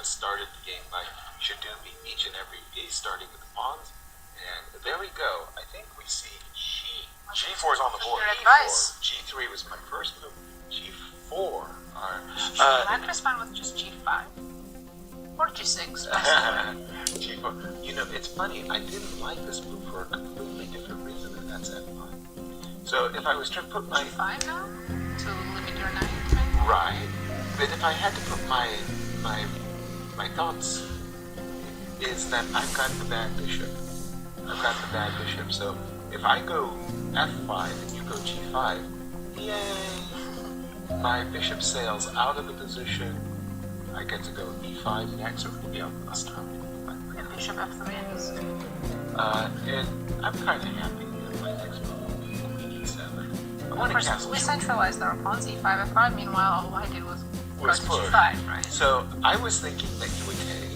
started the game like should do each and every piece, starting with the pawns. And there we go. I think we see G4 is on the board. Your advice. G3 was my first move. G4. My first one was just G5. Or G6. G4. You know, it's funny. I didn't like this move for a completely different reason, and that's F5. So if I was to put my G5 now to limit your knight. right, but if I had to put my thoughts is that I've got the bad bishop. I've got the bad bishop. So if I go F5 and you go G5, yay! My bishop sails out of the position. I get to go E5 next, or maybe I'll start. And bishop F3 is. And I'm kind of happy with my next move, Queen E7. I want to castle. We centralized our pawns E5 F5. Meanwhile, all I did was go to push. G5, right? So I was thinking that you would take.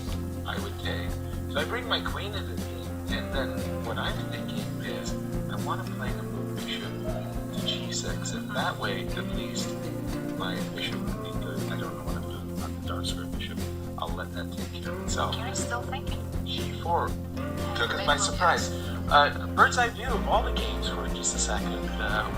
I would take. So I bring my queen into the game, and then what I'm thinking is I want to play the move bishop to G6, and that way at least my bishop would be good. I don't know what I'm doing about the dark square bishop. I'll let that take care of itself. Gary's still thinking. G4 took us by surprise. Bird's eye view of all the games for just a second.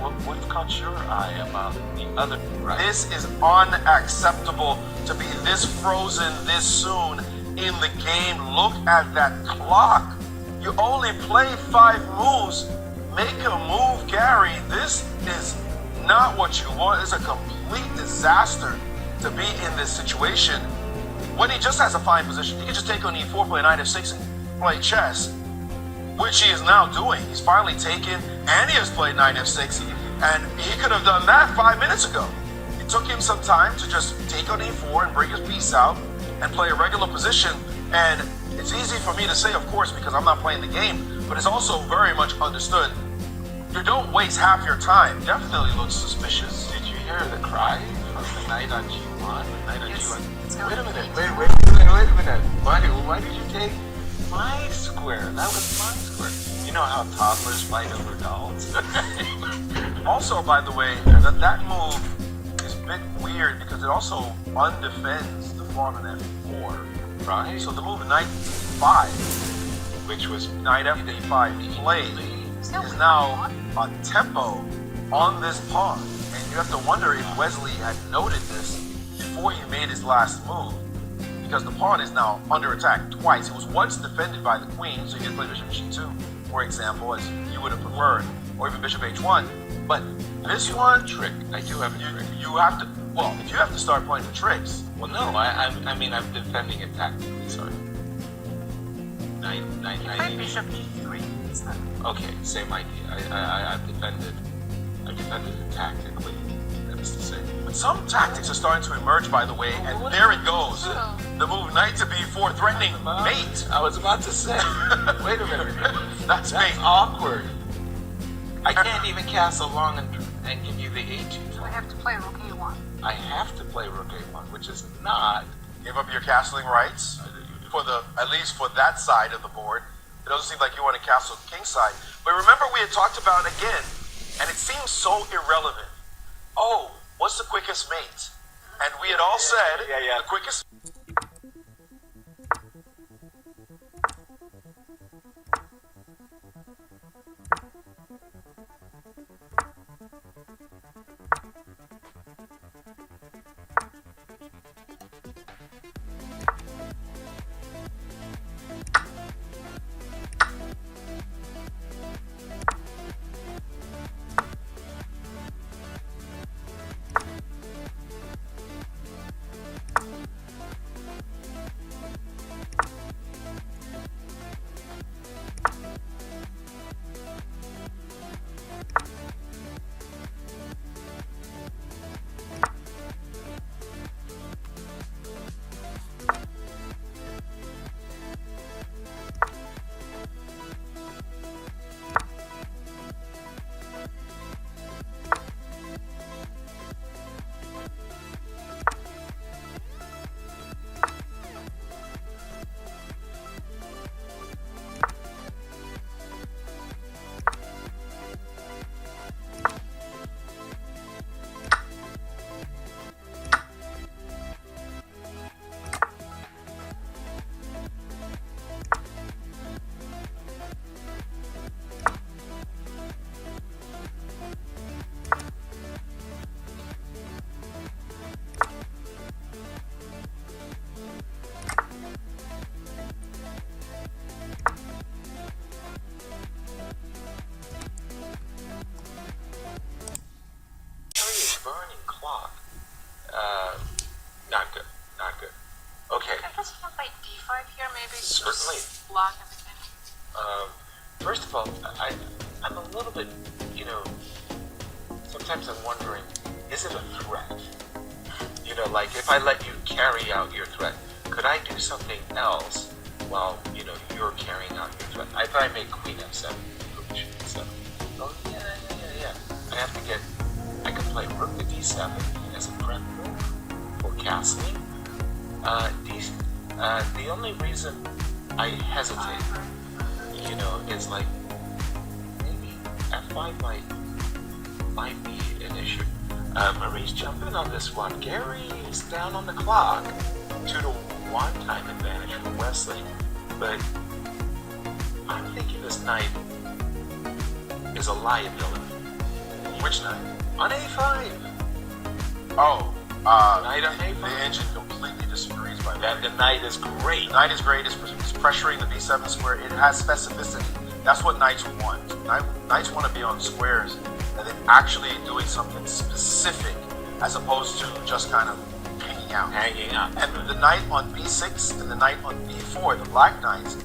What caught your eye about the other? Right? This is unacceptable to be this frozen this soon in the game. Look at that clock. You only play 5 moves. Make a move, Garry. This is not what you want. It's a complete disaster to be in this situation. When he just has a fine position, he can just take on E4, play knight F6, and play chess, which he is now doing. He's finally taken, and he has played knight F6, and he could have done that 5 minutes ago. It took him some time to just take on E4 and bring his piece out and play a regular position. And it's easy for me to say, of course, because I'm not playing the game, but it's also very much understood. You don't waste half your time. Definitely looks suspicious. Did you hear the cry from the knight on G1? The knight on G1. Wait a minute. Wait a minute. Why did you take my square? That was my square. You know how toddlers fight over dolls? Also, by the way, that move is a bit weird because it also undefends the pawn on F4, right? So the move knight E5, which was knight F5 played, is now on tempo on this pawn. And you have to wonder if Wesley had noted this before he made his last move, because the pawn is now under attack twice. It was once defended by the queen, so you can play bishop G2, for example, as you would have preferred, or even bishop H1. But this one, trick. I do have a trick. You have to, well, if you have to start playing the tricks. Well, no, I mean, I'm defending it tactically, sorry. Knight. Play bishop G3 instead. Okay, same idea. I've defended it tactically. That is to say. But some tactics are starting to emerge, by the way, and there it goes. The move knight to B4, threatening mate. I was about to say. Wait a minute. That's mate. Awkward. I can't even castle long and give you the A2. So we have to play rook A1. I have to play rook A1, which is not. Give up your castling rights for at least for that side of the board. It doesn't seem like you want to castle king side. But remember, we had talked about again, and it seems so irrelevant. Oh, what's the quickest mate? And we had all said the quickest. Certainly. Block everything. First of all, I'm a little bit, sometimes I'm wondering, is it a threat? Like if I let you carry out your threat, could I do something else while, you're carrying out your threat? If I make queen f7, bishop e7. Oh, yeah. I can play rook to d7 as a prep move for castling. The only reason I hesitate, is like maybe f5 might be an issue. Marie's jumping on this one. Garry is down on the clock. 2-1 time advantage for Wesley, but I'm thinking this knight is a liability. Which knight? On a5. Oh, Knight on a5. the engine completely disagrees by that. The knight is great. Knight is great. It's pressuring the b7 square. It has specificity. That's what knights want. Knights want to be on squares and then actually doing something specific as opposed to just kind of hanging out. And the knight on b6 and the knight on b4, the black knights,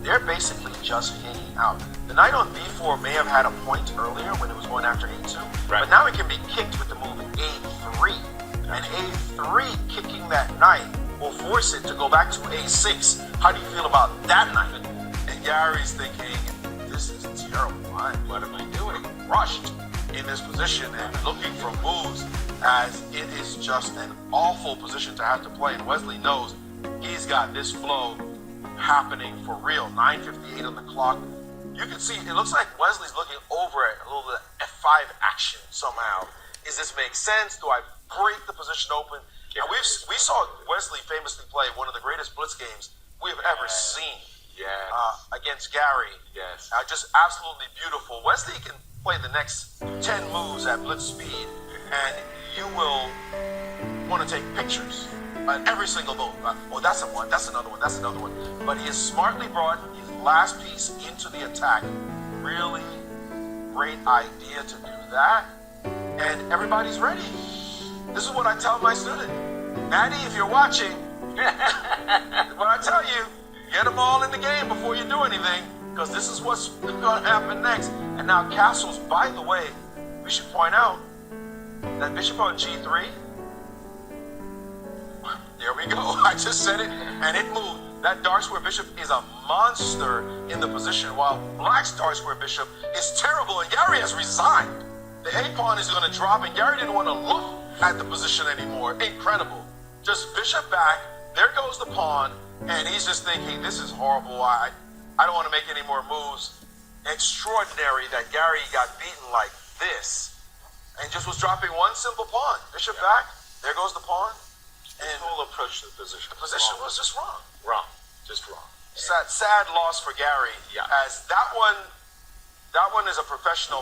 they're basically just hanging out. The knight on b4 may have had a point earlier when it was going after a2, Right. but now it can be kicked with the move a3. And a3 kicking that knight will force it to go back to a6. How do you feel about that knight? And Garry's thinking, this is terrible. What am I doing? Rushed in this position and looking for moves, as it is just an awful position to have to play. And Wesley knows he's got this flow happening for real. 9:58 on the clock. You can see it looks like Wesley's looking over at a little bit of F5 action somehow. Does this make sense? Do I break the position open? And we saw Wesley famously play one of the greatest blitz games we've ever seen. Against Garry. Yes. Just absolutely beautiful. Wesley can play the next 10 moves at blitz speed, and you will want to take pictures at every single move. That's one, that's another one, that's another one. But he has smartly brought his last piece into the attack. Really great idea to do that. And everybody's ready. This is what I tell my student. Maddie, if you're watching, what I tell you, get them all in the game before you do anything, because this is what's going to happen next. And now castles, by the way, we should point out that bishop on g3, there we go. I just said it, and it moved. That dark square bishop is a monster in the position, while black's dark square bishop is terrible, and Garry has resigned. The A pawn is going to drop, and Garry didn't want to look at the position anymore. Incredible. Just bishop back, there goes the pawn, and he's just thinking, this is horrible. I don't want to make any more moves. Extraordinary that Garry got beaten like this, and just was dropping one simple pawn. Bishop back, there goes the pawn. And the whole approach to the position. The position was just wrong. Just wrong. Sad loss for Garry. Yeah. As that one is a professional